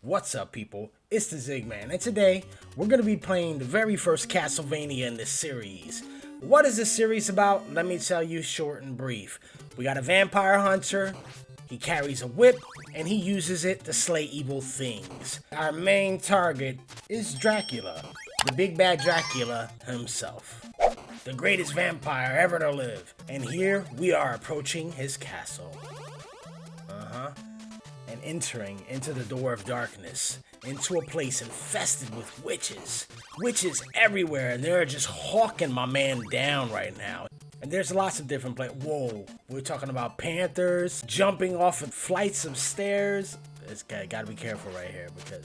What's up, people? It's the Zigman, and today we're going to be playing the very first Castlevania in this series. What is this series about? Let me tell you short and brief. We got a vampire hunter, he carries a whip, and he uses it to slay evil things. Our main target is Dracula, the big bad Dracula himself. The greatest vampire ever to live. And here we are approaching his castle. And entering into the door of darkness, into a place infested with witches. Witches everywhere, and they're just hawking my man down right now. And there's lots of different Whoa, we're talking about panthers, jumping off of flights of stairs. It's gotta be careful right here, because,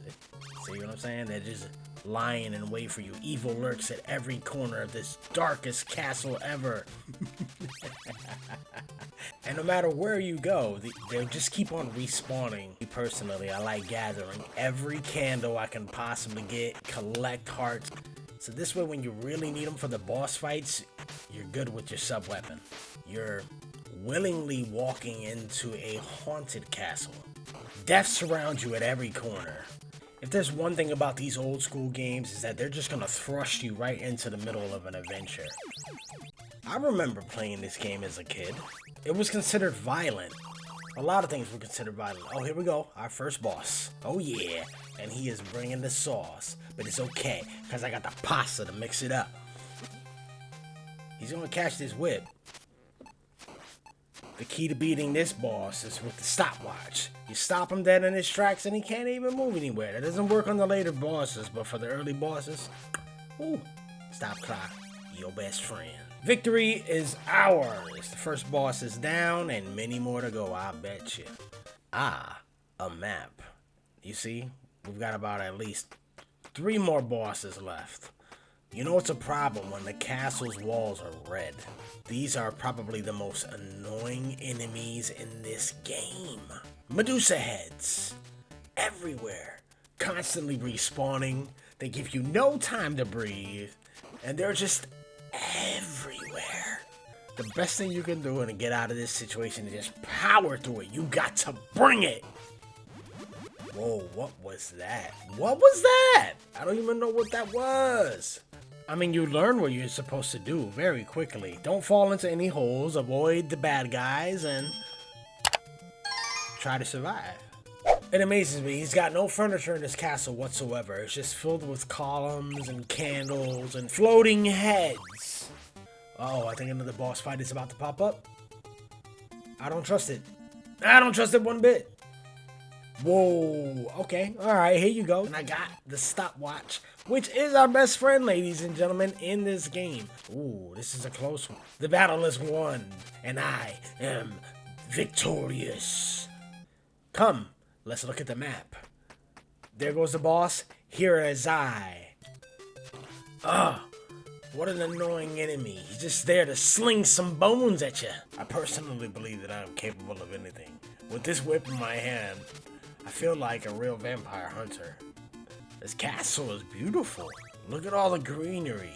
see what I'm saying? They're just lying in wait for you. Evil lurks at every corner of this darkest castle ever. And no matter where you go, they'll just keep on respawning. Me personally, I like gathering every candle I can possibly get, collect hearts. So this way, when you really need them for the boss fights, you're good with your sub-weapon. You're willingly walking into a haunted castle. Death surrounds you at every corner. If there's one thing about these old school games, is that they're just gonna thrust you right into the middle of an adventure. I remember playing this game as a kid. It was considered violent. A lot of things were considered violent. Oh, here we go, our first boss. Oh yeah, and he is bringing the sauce. But it's okay, because I got the pasta to mix it up. He's gonna catch this whip. The key to beating this boss is with the stopwatch. You stop him dead in his tracks and he can't even move anywhere. That doesn't work on the later bosses, but for the early bosses, ooh, stop clock, your best friend. Victory is ours. The first boss is down and many more to go, I bet you. Ah, a map. You see, we've got about at least 3 more bosses left. You know it's a problem when the castle's walls are red. These are probably the most annoying enemies in this game. Medusa heads. Everywhere. Constantly respawning. They give you no time to breathe. And they're just everywhere. The best thing you can do to get out of this situation is just power through it. You got to bring it. Whoa, what was that? What was that? I don't even know what that was. I mean, you learn what you're supposed to do very quickly. Don't fall into any holes, avoid the bad guys, and try to survive. It amazes me, he's got no furniture in this castle whatsoever. It's just filled with columns and candles and floating heads. Oh, I think another boss fight is about to pop up. I don't trust it. I don't trust it one bit. Whoa, okay, alright, here you go. And I got the stopwatch, which is our best friend, ladies and gentlemen, in this game. Ooh, this is a close one. The battle is won, and I am victorious. Come, let's look at the map. There goes the boss, here is I. What an annoying enemy. He's just there to sling some bones at you. I personally believe that I'm capable of anything. With this whip in my hand, I feel like a real vampire hunter. This castle is beautiful. Look at all the greenery.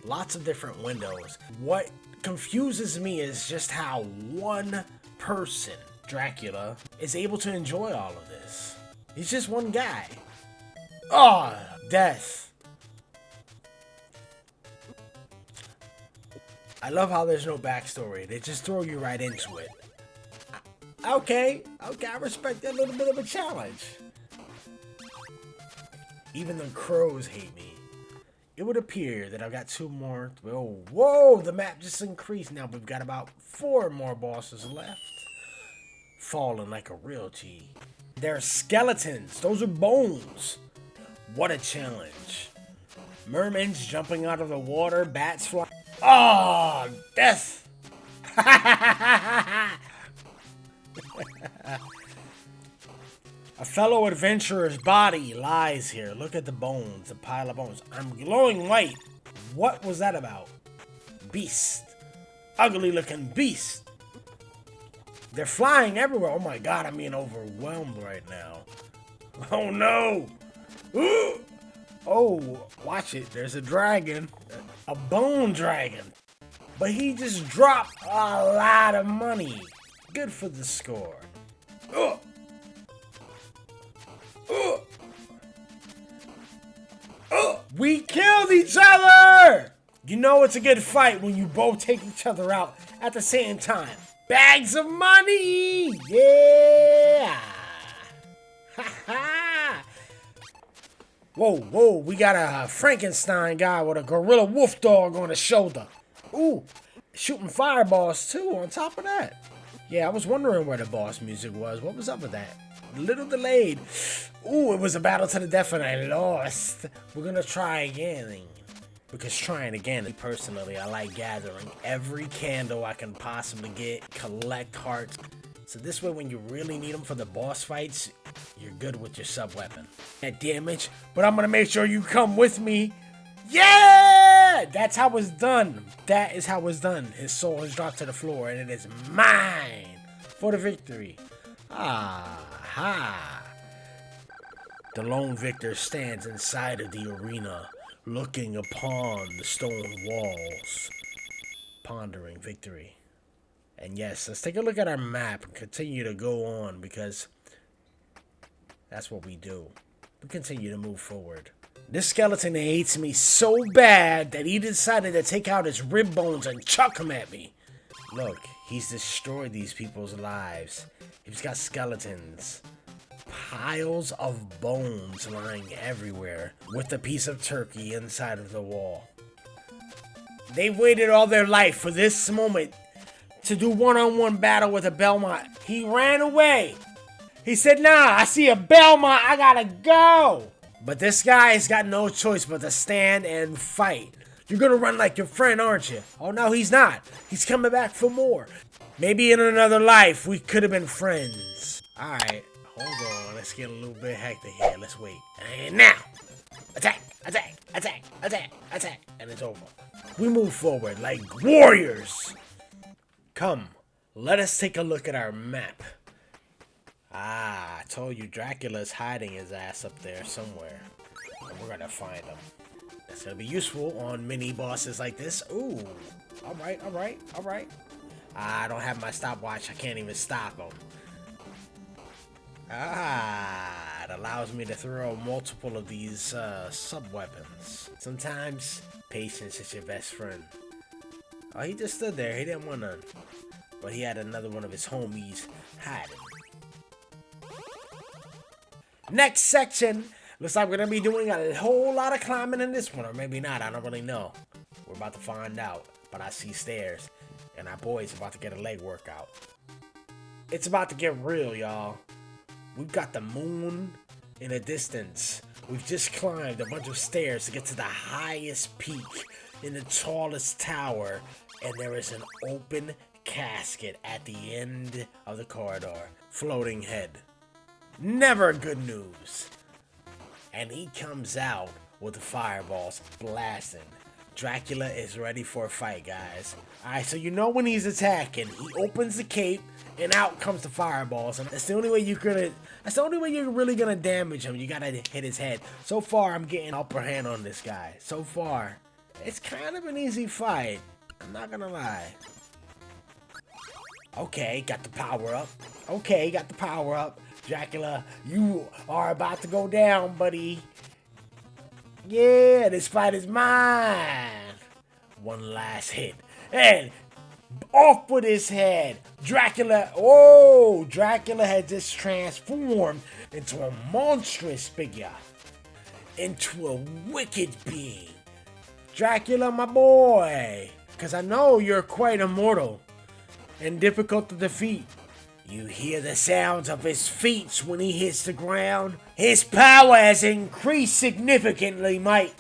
Lots of different windows. What confuses me is just how one person, Dracula, is able to enjoy all of this. He's just one guy. Oh, death. I love how there's no backstory. They just throw you right into it. Okay, I respect that little bit of a challenge. Even the crows hate me. It would appear that I've got 2 more. Whoa, the map just increased. Now we've got about 4 more bosses left. Falling like a real G. They're skeletons. Those are bones. What a challenge. Mermaids jumping out of the water, bats flying. Oh, death. A fellow adventurer's body lies here. Look at the bones, a pile of bones. I'm glowing white. What was that about? Beast. Ugly looking beast. They're flying everywhere. Oh my god, I'm being overwhelmed right now. Oh no. Ooh. Oh, watch it. There's a dragon. A bone dragon. But he just dropped a lot of money. Good for the score. We killed each other! You know it's a good fight when you both take each other out at the same time. Bags of money! Yeah! Ha ha! Whoa, we got a Frankenstein guy with a gorilla wolf dog on his shoulder. Ooh, shooting fireballs too on top of that. Yeah, I was wondering where the boss music was. What was up with that? A little delayed. Ooh, it was a battle to the death and I lost. We're gonna try again. Because trying again, personally, I like gathering every candle I can possibly get, collect hearts. So this way, when you really need them for the boss fights, you're good with your sub-weapon. That damage, but I'm gonna make sure you come with me. Yeah! That's how it's done. That is how it's done. His soul is dropped to the floor, and it is mine for the victory. Ah-ha. The lone victor stands inside of the arena, looking upon the stone walls, pondering victory. And yes, let's take a look at our map and continue to go on, because that's what we do. We continue to move forward. This skeleton hates me so bad that he decided to take out his rib bones and chuck them at me. Look, he's destroyed these people's lives. He's got skeletons. Piles of bones lying everywhere with a piece of turkey inside of the wall. They waited all their life for this moment to do one-on-one battle with a Belmont. He ran away. He said, nah, I see a Belmont, I gotta go. But this guy has got no choice but to stand and fight. You're gonna run like your friend, aren't you? Oh no, he's not. He's coming back for more. Maybe in another life we could have been friends. Alright, hold on. Let's get a little bit hectic here. Let's wait. And now! Attack! Attack! Attack! Attack! Attack! And it's over. We move forward like warriors! Come, let us take a look at our map. Ah, I told you Dracula's hiding his ass up there somewhere. And we're gonna find him. That's gonna be useful on mini bosses like this. Ooh. Alright. I don't have my stopwatch. I can't even stop him. Ah, it allows me to throw multiple of these sub-weapons. Sometimes, patience is your best friend. Oh, he just stood there. He didn't want none. But he had another one of his homies hiding. Next section. Looks like we're going to be doing a whole lot of climbing in this one. Or maybe not. I don't really know. We're about to find out. But I see stairs. And our boy's about to get a leg workout. It's about to get real, y'all. We've got the moon in the distance. We've just climbed a bunch of stairs to get to the highest peak in the tallest tower. And there is an open casket at the end of the corridor. Floating head. Never good news. And he comes out with the fireballs blasting. Dracula is ready for a fight, guys. Alright, so you know when he's attacking, he opens the cape and out comes the fireballs. And that's the only way you're really gonna damage him. You gotta hit his head. So far, I'm getting upper hand on this guy. So far, it's kind of an easy fight. I'm not gonna lie. Okay, got the power up. Dracula, you are about to go down, buddy. Yeah, this fight is mine. One last hit. And off with his head. Dracula had just transformed into a monstrous figure. Into a wicked being. Dracula, my boy. Because I know you're quite immortal and difficult to defeat. You hear the sounds of his feet when he hits the ground. His power has increased significantly, mate.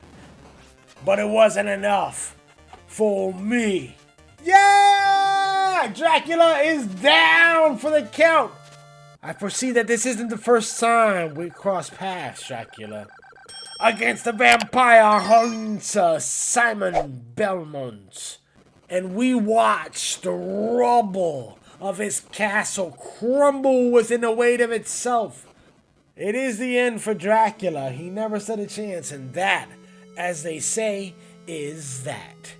But it wasn't enough for me. Yeah! Dracula is down for the count. I foresee that this isn't the first time we cross paths, Dracula. Against the vampire hunter Simon Belmont. And we watch the rubble of his castle crumble within the weight of itself. It is the end for Dracula. He never stood a chance, and that, as they say, is that.